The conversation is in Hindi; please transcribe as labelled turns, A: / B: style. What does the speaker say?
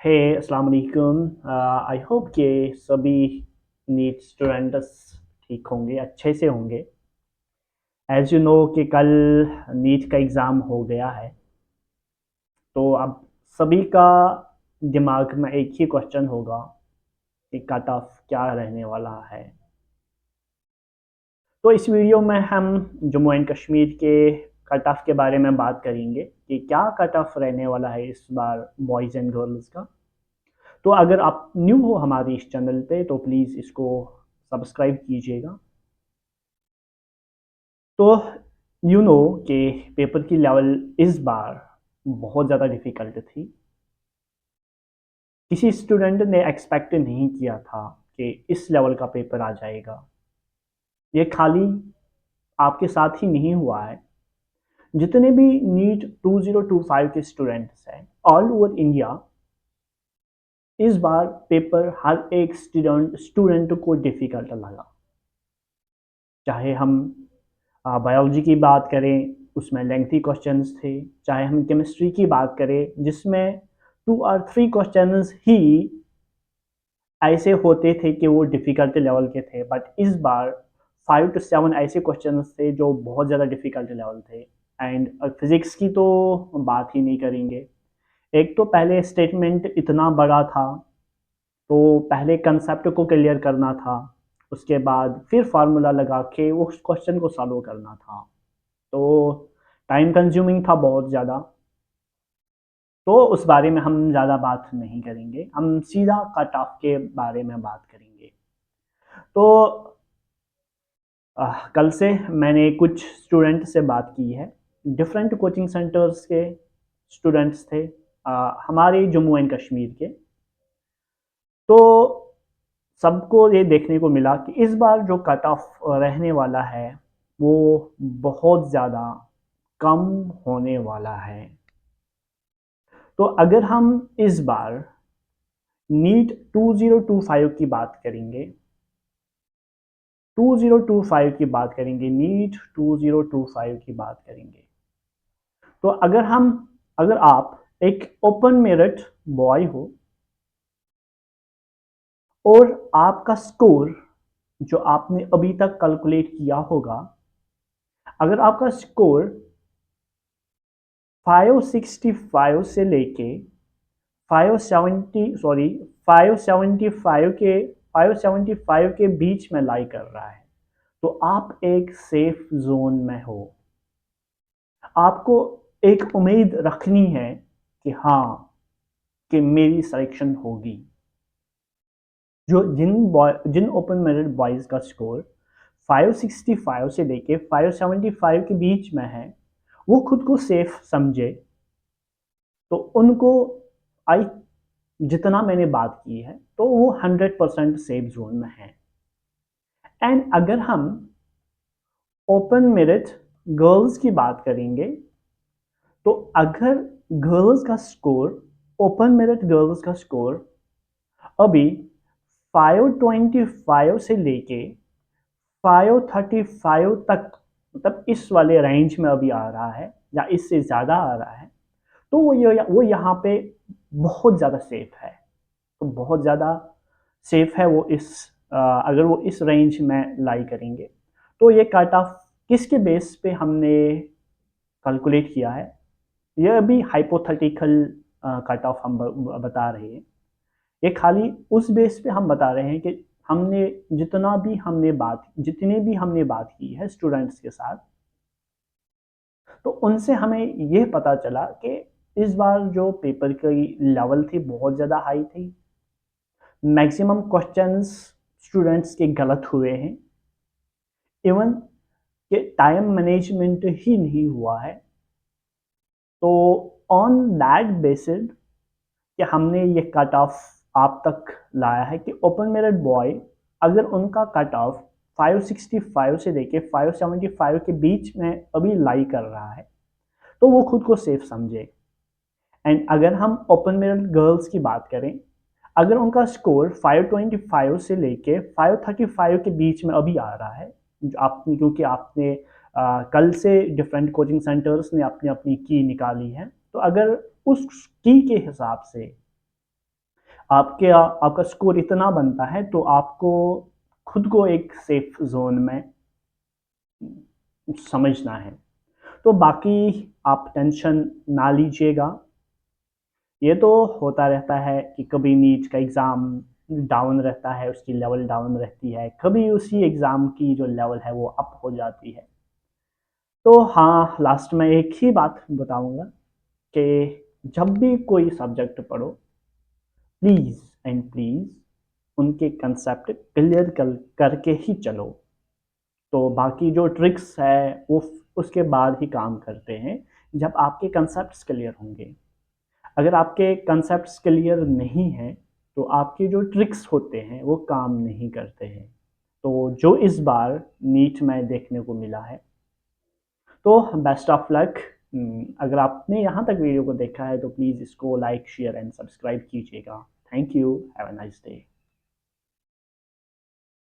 A: हे अस्सलाम वालेकुम। आई होप कि सभी नीट स्टूडेंट्स ठीक होंगे, अच्छे से होंगे। एज़ यू नो कि कल नीट का एग्ज़ाम हो गया है, तो अब सभी का दिमाग में एक ही क्वेश्चन होगा कि कट ऑफ क्या रहने वाला है। तो इस वीडियो में हम जम्मू एंड कश्मीर के कट ऑफ के बारे में बात करेंगे कि क्या कट ऑफ रहने वाला है इस बार बॉयज़ एंड गर्ल्स का। तो अगर आप न्यू हो हमारे इस चैनल पे तो प्लीज़ इसको सब्सक्राइब कीजिएगा। तो यू नो कि पेपर की लेवल इस बार बहुत ज़्यादा डिफ़िकल्ट थी। किसी स्टूडेंट ने एक्सपेक्ट नहीं किया था कि इस लेवल का पेपर आ जाएगा। ये खाली आपके साथ ही नहीं हुआ है, जितने भी नीट 2025 के स्टूडेंट्स हैं ऑल ओवर इंडिया, इस बार पेपर हर एक स्टूडेंट को डिफ़िकल्ट लगा। चाहे हम बायोलॉजी की बात करें, उसमें लेंथी क्वेश्चंस थे, चाहे हम केमिस्ट्री की बात करें जिसमें 2 और 3 क्वेश्चंस ही ऐसे होते थे कि वो डिफ़िकल्ट लेवल के थे, बट इस बार 5 टू 7 ऐसे क्वेश्चंस थे जो बहुत ज़्यादा डिफ़िकल्ट लेवल थे। एंड फिज़िक्स की तो बात ही नहीं करेंगे। एक तो पहले स्टेटमेंट इतना बड़ा था, तो पहले कंसेप्ट को क्लियर करना था, उसके बाद फिर फार्मूला लगा के उस क्वेश्चन को सॉल्व करना था। तो टाइम कंज्यूमिंग था बहुत ज़्यादा। तो उस बारे में हम ज़्यादा बात नहीं करेंगे, हम सीधा कट ऑफ के बारे में बात करेंगे। तो कल से मैंने कुछ स्टूडेंट से बात की है, डिफरेंट कोचिंग सेंटर्स के स्टूडेंट्स थे, हमारे जम्मू एंड कश्मीर के। तो सबको ये देखने को मिला कि इस बार जो कट ऑफ रहने वाला है वो बहुत ज़्यादा कम होने वाला है। तो अगर हम इस बार नीट 2025 की बात करेंगे, 2025 की बात करेंगे, नीट 2025 की बात करेंगे, तो अगर आप एक ओपन मेरिट बॉय हो और आपका स्कोर जो आपने अभी तक कैलकुलेट किया होगा, अगर आपका स्कोर 565 से लेके 575 के बीच में लाई कर रहा है, तो आप एक सेफ जोन में हो। आपको एक उम्मीद रखनी है कि हाँ, कि मेरी सिलेक्शन होगी। जो जिन ओपन मेरिट बॉयज़ का स्कोर 565 से लेके 575 के बीच में है, वो खुद को सेफ समझे, तो उनको आई जितना मैंने बात की है तो वो 100% सेफ जोन में है। एंड अगर हम ओपन मेरिट गर्ल्स की बात करेंगे, तो अगर गर्ल्स का स्कोर, ओपन मेरिट गर्ल्स का स्कोर अभी 525 से लेके 535 तक, मतलब इस वाले रेंज में अभी आ रहा है या इससे ज़्यादा आ रहा है, तो वो यहाँ पे बहुत ज़्यादा सेफ है। तो बहुत ज़्यादा सेफ है वो अगर वो इस रेंज में लाई करेंगे। तो ये कट ऑफ किसके बेस पे हमने कैलकुलेट किया है, ये अभी हाइपोथेटिकल कट ऑफ हम बता रहे हैं। ये खाली उस बेस पे हम बता रहे हैं कि हमने जितने भी हमने बात की है स्टूडेंट्स के साथ, तो उनसे हमें ये पता चला कि इस बार जो पेपर की लेवल थी बहुत ज़्यादा हाई थी। मैक्सिमम क्वेश्चंस स्टूडेंट्स के गलत हुए हैं, इवन कि टाइम मैनेजमेंट ही नहीं हुआ है। तो ऑन दैट बेसिस कि हमने ये कट ऑफ आप तक लाया है कि ओपन मेरिट बॉय अगर उनका कट ऑफ 565 से लेके 575 के बीच में अभी लाई कर रहा है, तो वो खुद को सेफ समझे। एंड अगर हम ओपन मेरिट गर्ल्स की बात करें, अगर उनका स्कोर 525 से लेके 535 के बीच में अभी आ रहा है, क्योंकि आपने कल से डिफरेंट कोचिंग सेंटर्स ने अपनी अपनी की निकाली है, तो अगर उस की के हिसाब से आपका स्कोर इतना बनता है तो आपको खुद को एक सेफ ज़ोन में समझना है। तो बाकी आप टेंशन ना लीजिएगा। ये तो होता रहता है कि कभी नीट का एग्ज़ाम डाउन रहता है, उसकी लेवल डाउन रहती है, कभी उसी एग्ज़ाम की जो लेवल है वो अप हो जाती है। तो हाँ, लास्ट में एक ही बात बताऊँगा कि जब भी कोई सब्जेक्ट पढ़ो, प्लीज़ एंड प्लीज़ उनके कंसेप्ट क्लियर करके ही चलो। तो बाकी जो ट्रिक्स है वो उसके बाद ही काम करते हैं जब आपके कंसेप्ट्स क्लियर होंगे। अगर आपके कंसेप्ट्स क्लियर नहीं हैं तो आपके जो ट्रिक्स होते हैं वो काम नहीं करते हैं। तो जो इस बार नीट में देखने को मिला है, तो बेस्ट ऑफ लक। अगर आपने यहाँ तक वीडियो को देखा है तो प्लीज़ इसको लाइक शेयर एंड सब्सक्राइब कीजिएगा। Thank you, have a nice day.